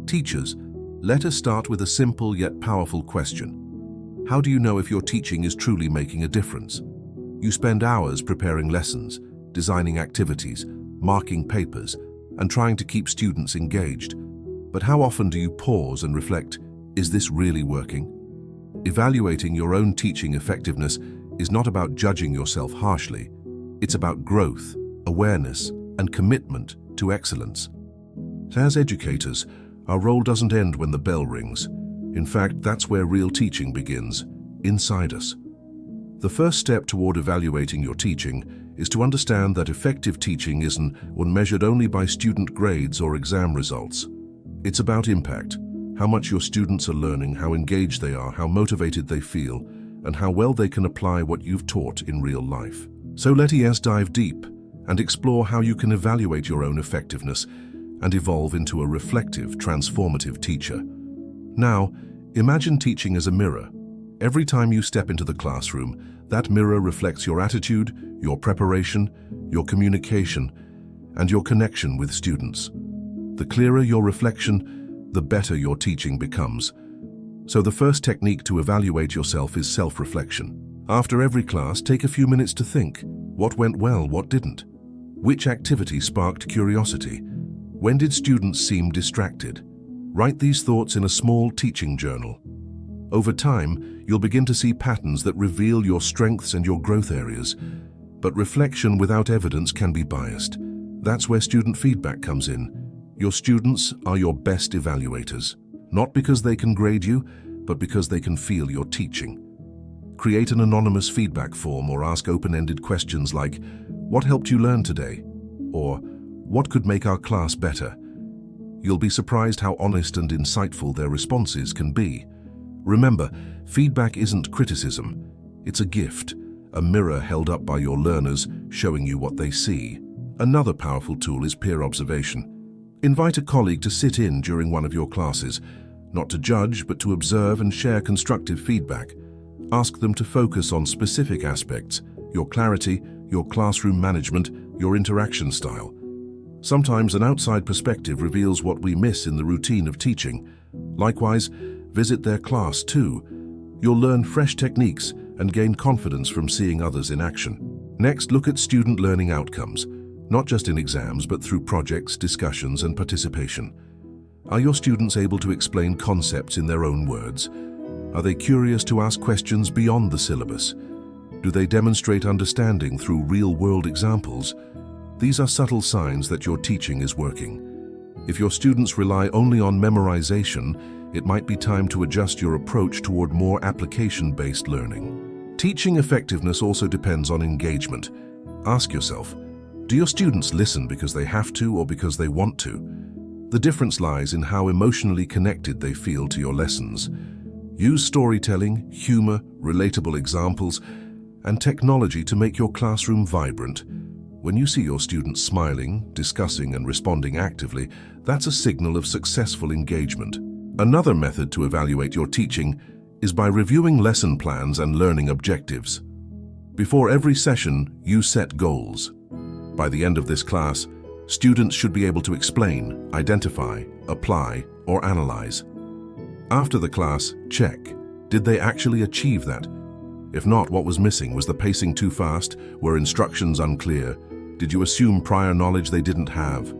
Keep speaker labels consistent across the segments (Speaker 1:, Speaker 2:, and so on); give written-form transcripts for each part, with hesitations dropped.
Speaker 1: Teachers, let us start with a simple yet powerful question. How do you know if your teaching is truly making a difference? You spend hours preparing lessons, designing activities, marking papers, and trying to keep students engaged. But how often do you pause and reflect, is this really working? Evaluating your own teaching effectiveness is not about judging yourself harshly. It's about growth, awareness, and commitment to excellence. As educators, our role doesn't end when the bell rings. In fact, that's where real teaching begins, inside us. The first step toward evaluating your teaching is to understand that effective teaching isn't one measured only by student grades or exam results. It's about impact, how much your students are learning, how engaged they are, how motivated they feel, and how well they can apply what you've taught in real life. So let's dive deep and explore how you can evaluate your own effectiveness and evolve into a reflective, transformative teacher. Now, imagine teaching as a mirror. Every time you step into the classroom, that mirror reflects your attitude, your preparation, your communication, and your connection with students. The clearer your reflection, the better your teaching becomes. So the first technique to evaluate yourself is self-reflection. After every class, take a few minutes to think. What went well, what didn't? Which activity sparked curiosity? When did students seem distracted? Write these thoughts in a small teaching journal. Over time, you'll begin to see patterns that reveal your strengths and your growth areas. But reflection without evidence can be biased. That's where student feedback comes in. Your students are your best evaluators, not because they can grade you, but because they can feel your teaching. Create an anonymous feedback form or ask open-ended questions like, "What helped you learn today?" Or, "What could make our class better?" You'll be surprised how honest and insightful their responses can be. Remember, feedback isn't criticism. It's a gift, a mirror held up by your learners, showing you what they see. Another powerful tool is peer observation. Invite a colleague to sit in during one of your classes, not to judge, but to observe and share constructive feedback. Ask them to focus on specific aspects, your clarity, your classroom management, your interaction style. Sometimes an outside perspective reveals what we miss in the routine of teaching. Likewise, visit their class too. You'll learn fresh techniques and gain confidence from seeing others in action. Next, look at student learning outcomes, not just in exams, but through projects, discussions, and participation. Are your students able to explain concepts in their own words? Are they curious to ask questions beyond the syllabus? Do they demonstrate understanding through real-world examples? These are subtle signs that your teaching is working. If your students rely only on memorization, it might be time to adjust your approach toward more application-based learning. Teaching effectiveness also depends on engagement. Ask yourself, do your students listen because they have to or because they want to? The difference lies in how emotionally connected they feel to your lessons. Use storytelling, humor, relatable examples, and technology to make your classroom vibrant. When you see your students smiling, discussing, and responding actively, that's a signal of successful engagement. Another method to evaluate your teaching is by reviewing lesson plans and learning objectives. Before every session, you set goals. By the end of this class, students should be able to explain, identify, apply, or analyze. After the class, check. Did they actually achieve that? If not, what was missing? Was the pacing too fast? Were instructions unclear? Did you assume prior knowledge they didn't have?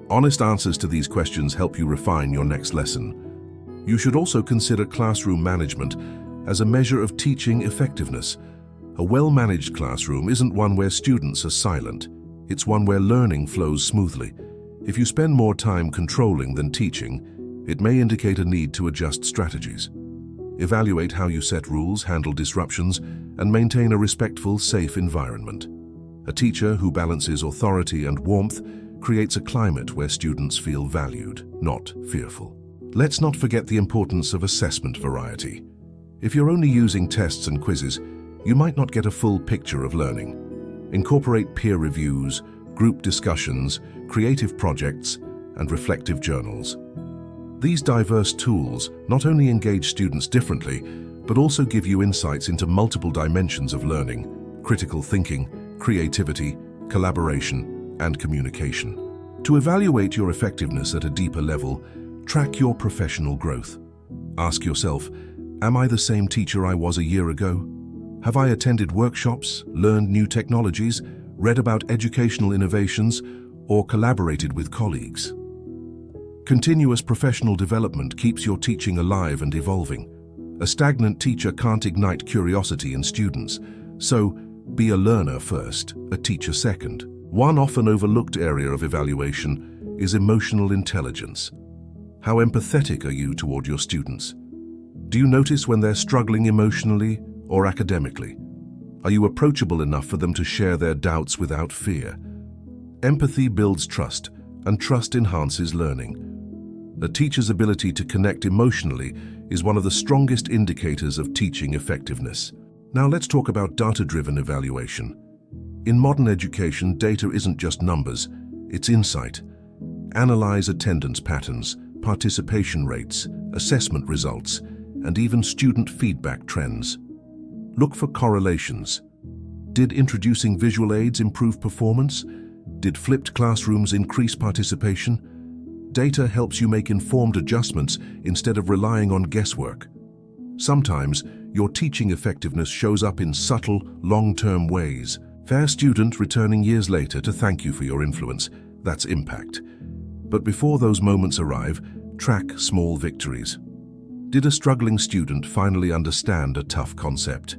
Speaker 1: Honest answers to these questions help you refine your next lesson. You should also consider classroom management as a measure of teaching effectiveness. A well-managed classroom isn't one where students are silent. It's one where learning flows smoothly. If you spend more time controlling than teaching, it may indicate a need to adjust strategies. Evaluate how you set rules, handle disruptions, and maintain a respectful, safe environment. A teacher who balances authority and warmth creates a climate where students feel valued, not fearful. Let's not forget the importance of assessment variety. If you're only using tests and quizzes, you might not get a full picture of learning. Incorporate peer reviews, group discussions, creative projects, and reflective journals. These diverse tools not only engage students differently, but also give you insights into multiple dimensions of learning: critical thinking, creativity, collaboration, and communication. To evaluate your effectiveness at a deeper level, Track your professional growth. Ask yourself, am I the same teacher I was a year ago? Have I attended workshops, learned new technologies, read about educational innovations, or collaborated with colleagues? Continuous professional development keeps your teaching alive and evolving. A stagnant teacher can't ignite curiosity in students, so be a learner first, a teacher second. One often overlooked area of evaluation is emotional intelligence. How empathetic are you toward your students? Do you notice when they're struggling emotionally or academically? Are you approachable enough for them to share their doubts without fear? Empathy builds trust, and trust enhances learning. A teacher's ability to connect emotionally is one of the strongest indicators of teaching effectiveness. Now let's talk about data-driven evaluation. In modern education, data isn't just numbers, it's insight. Analyze attendance patterns, participation rates, assessment results, and even student feedback trends. Look for correlations. Did introducing visual aids improve performance? Did flipped classrooms increase participation? Data helps you make informed adjustments instead of relying on guesswork. Sometimes, your teaching effectiveness shows up in subtle, long-term ways. Fair student returning years later to thank you for your influence. That's impact. But before those moments arrive, track small victories. Did a struggling student finally understand a tough concept?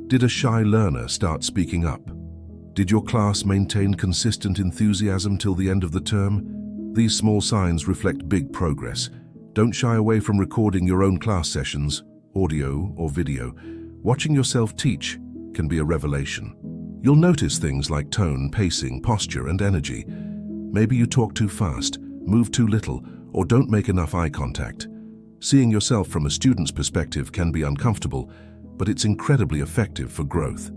Speaker 1: Did a shy learner start speaking up? Did your class maintain consistent enthusiasm till the end of the term? These small signs reflect big progress. Don't shy away from recording your own class sessions, audio or video. Watching yourself teach can be a revelation. You'll notice things like tone, pacing, posture, and energy. Maybe you talk too fast, move too little, or don't make enough eye contact. Seeing yourself from a student's perspective can be uncomfortable, but it's incredibly effective for growth.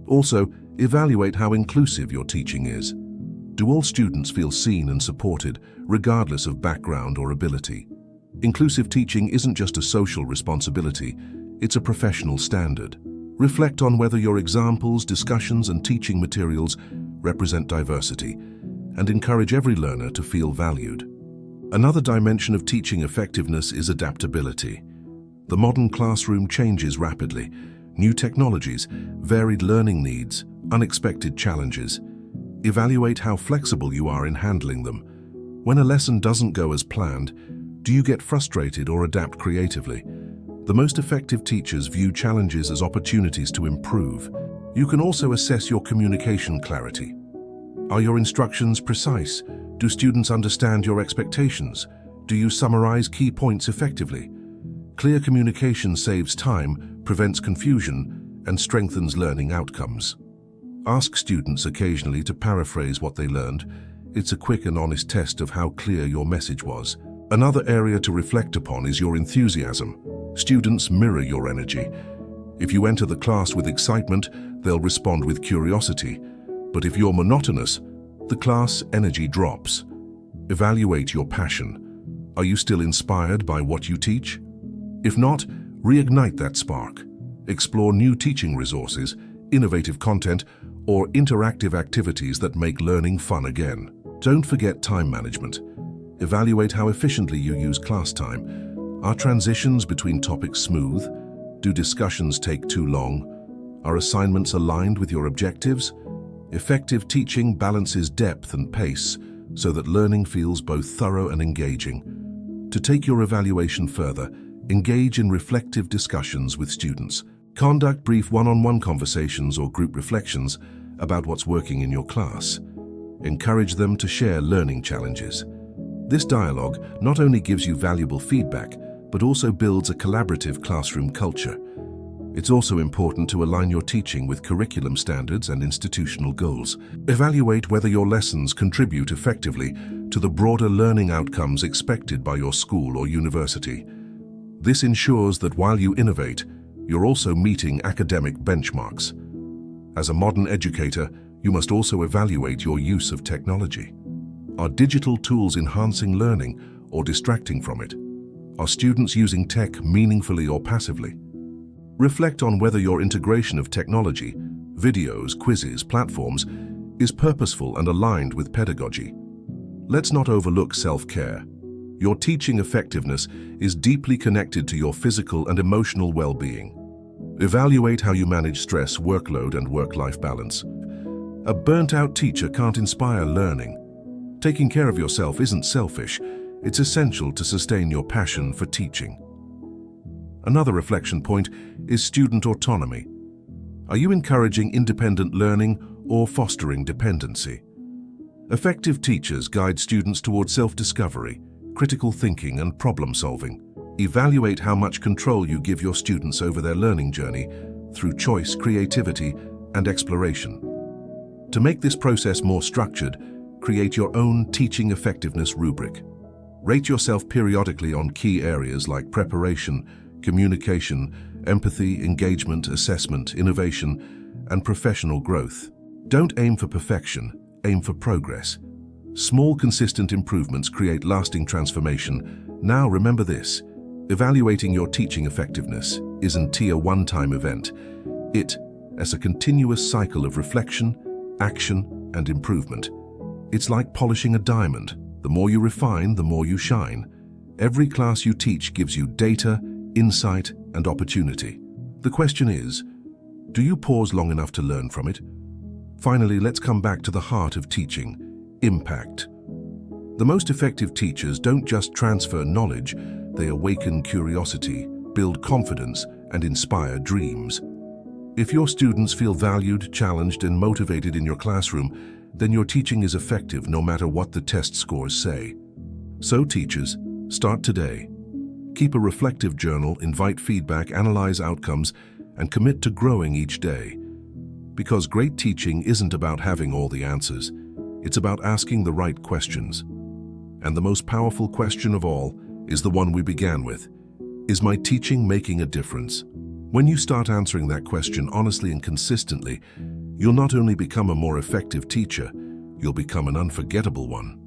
Speaker 1: Also, evaluate how inclusive your teaching is. Do all students feel seen and supported, regardless of background or ability? Inclusive teaching isn't just a social responsibility, it's a professional standard. Reflect on whether your examples, discussions, and teaching materials represent diversity, and encourage every learner to feel valued. Another dimension of teaching effectiveness is adaptability. The modern classroom changes rapidly. New technologies, varied learning needs, unexpected challenges. Evaluate how flexible you are in handling them. When a lesson doesn't go as planned, do you get frustrated or adapt creatively? The most effective teachers view challenges as opportunities to improve. You can also assess your communication clarity. Are your instructions precise? Do students understand your expectations? Do you summarize key points effectively? Clear communication saves time, prevents confusion, and strengthens learning outcomes. Ask students occasionally to paraphrase what they learned. It's a quick and honest test of how clear your message was. Another area to reflect upon is your enthusiasm. Students mirror your energy. If you enter the class with excitement, they'll respond with curiosity. But if you're monotonous, the class energy drops. Evaluate your passion. Are you still inspired by what you teach? If not, reignite that spark. Explore new teaching resources, innovative content, or interactive activities that make learning fun again. Don't forget time management. Evaluate how efficiently you use class time. Are transitions between topics smooth? Do discussions take too long? Are assignments aligned with your objectives? Effective teaching balances depth and pace so that learning feels both thorough and engaging. To take your evaluation further, engage in reflective discussions with students. Conduct brief one-on-one conversations or group reflections about what's working in your class. Encourage them to share learning challenges. This dialogue not only gives you valuable feedback, but also builds a collaborative classroom culture. It's also important to align your teaching with curriculum standards and institutional goals. Evaluate whether your lessons contribute effectively to the broader learning outcomes expected by your school or university. This ensures that while you innovate, you're also meeting academic benchmarks. As a modern educator, you must also evaluate your use of technology. Are digital tools enhancing learning or distracting from it? Are students using tech meaningfully or passively? Reflect on whether your integration of technology, videos, quizzes, platforms, is purposeful and aligned with pedagogy. Let's not overlook self-care. Your teaching effectiveness is deeply connected to your physical and emotional well-being. Evaluate how you manage stress, workload, and work-life balance. A burnt-out teacher can't inspire learning. Taking care of yourself isn't selfish. It's essential to sustain your passion for teaching. Another reflection point is student autonomy. Are you encouraging independent learning or fostering dependency? Effective teachers guide students towards self-discovery, critical thinking, and problem-solving. Evaluate how much control you give your students over their learning journey through choice, creativity, and exploration. To make this process more structured, create your own teaching effectiveness rubric. Rate yourself periodically on key areas like preparation, communication, empathy, engagement, assessment, innovation, and professional growth. Don't aim for perfection, aim for progress. Small, consistent improvements create lasting transformation. Now remember this: evaluating your teaching effectiveness isn't a one-time event. It is a continuous cycle of reflection, action, and improvement. It's like polishing a diamond. The more you refine, the more you shine. Every class you teach gives you data, insight, and opportunity. The question is, do you pause long enough to learn from it? Finally, let's come back to the heart of teaching: impact. The most effective teachers don't just transfer knowledge, they awaken curiosity, build confidence, and inspire dreams. If your students feel valued, challenged, and motivated in your classroom, then your teaching is effective no matter what the test scores say. So teachers, start today. Keep a reflective journal, invite feedback, analyze outcomes, and commit to growing each day. Because great teaching isn't about having all the answers. It's about asking the right questions. And the most powerful question of all is the one we began with. Is my teaching making a difference? When you start answering that question honestly and consistently, you'll not only become a more effective teacher, you'll become an unforgettable one.